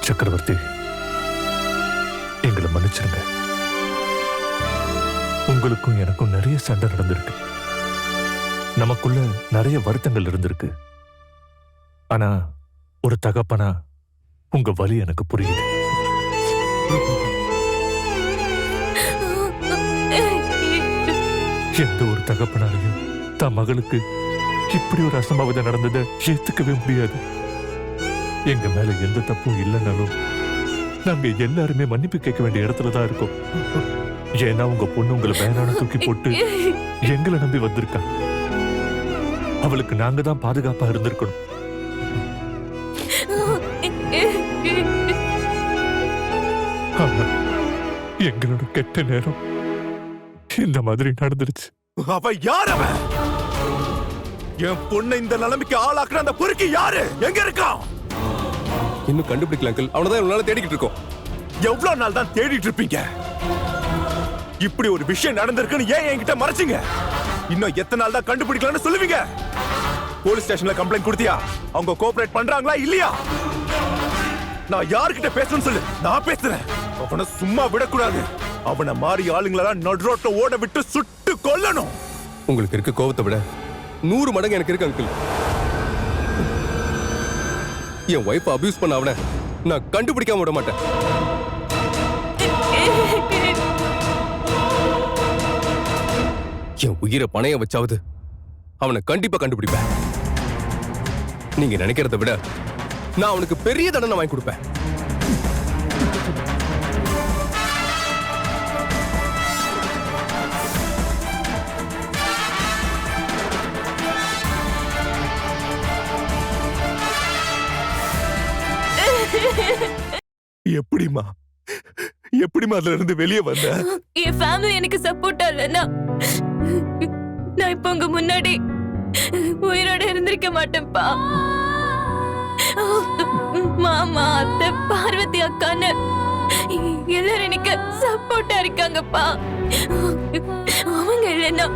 சக்கரவர்த்தி, எங்களை மன்னிச்சிருங்க. உங்களுக்கும் எனக்கும் நிறைய சண்டை நடந்திருக்கு. நமக்குள்ள நிறைய வருத்தங்கள் இருந்திருக்கு. ஆனா ஒரு தகப்பனா உங்க வலி எனக்கு புரியுது. எந்த ஒரு தகப்பனாலையும் தன் மகளுக்கு இப்படி ஒரு அசம்பாவிதம் நடந்ததை ஏத்துக்கவே முடியாது. எங்க மேல எந்த தப்பும் இல்லைன்னாலும் நாங்க எல்லாருமே மன்னிப்பு கேட்க வேண்டிய இடத்துலதான் இருக்கோம். ஏன்னா உங்க பொண்ணு உங்களை வேணான தூக்கி போட்டு எங்களை நம்பி வந்திருக்கா. அவளுக்கு நாங்க தான் பாதுகாப்பா இருந்திருக்கணும். எங்களோட கெட்ட நேரம் இந்த மாதிரி நடந்துருச்சு. அவ யார்? அவன் என் பொண்ணை இந்த நிலைமைக்கு ஆளாக்குற அந்த பொறுக்கி யாரு? எங்க இருக்கான்? இன்னும் கண்டுபிடிக்கல அங்கிள். அவனதான் இவ்வளவு நாள் தேடிக்கிட்டு இருக்கோம். எவ்வளவு நாள் தான் தேடிட்டு இருப்பீங்க? இப்படி ஒரு விஷயம் நடந்திருக்குன்னு ஏன் என்கிட்ட மறைச்சிங்க? இன்னும் எத்தனை நாள் தான் கண்டுபிடிக்கலாம்னு சொல்லுவீங்க? போலீஸ் ஸ்டேஷன்ல கம்ப்ளைண்ட் கொடுத்தியா? அவங்க கோஆபரேட் பண்றாங்களா இல்லையா? நான் யார்கிட்ட பேசணும்னு சொல்லு, நான் பேசுறேன். அவனை சும்மா விடக்கூடாது. அவனை மாறி ஆளுங்களெல்லாம் நடுரோட்ட ஓட விட்டு சுட்டு கொல்லணும். உங்களுக்கு இருக்க கோவத்தை விட 100 மடங்கு எனக்கு இருக்கு அங்கிள். என் வைஃப் அபியூஸ் பண்ண அவனை நான் கண்டுபிடிக்காம விட மாட்டேன். என் உயிரை பணைய வச்சாவது அவனை கண்டிப்பா கண்டுபிடிப்பேன். நீங்க நினைக்கிறத விட நான் அவனுக்கு பெரிய தண்டனை வாங்கி கொடுப்பேன். எப்படிமா அதுல இருந்து வெளியே வந்த? என் ஃபேமிலி எனக்கு சப்போர்ட்டா இல்லைன்னா நான் இப்ப உங்க முன்னாடி உயிரோட இருந்திருக்க மாட்டேன்ப்பா. மாமா, அத்தை, பார்வதி அக்கான்னு எல்லாரும் எனக்கு சப்போர்ட்டா இருக்காங்கப்பா. அவங்க இல்லைன்னா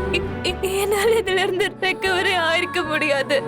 என்னால இதுல இருந்து ரெக்கவரி ஆயிருக்க முடியாது.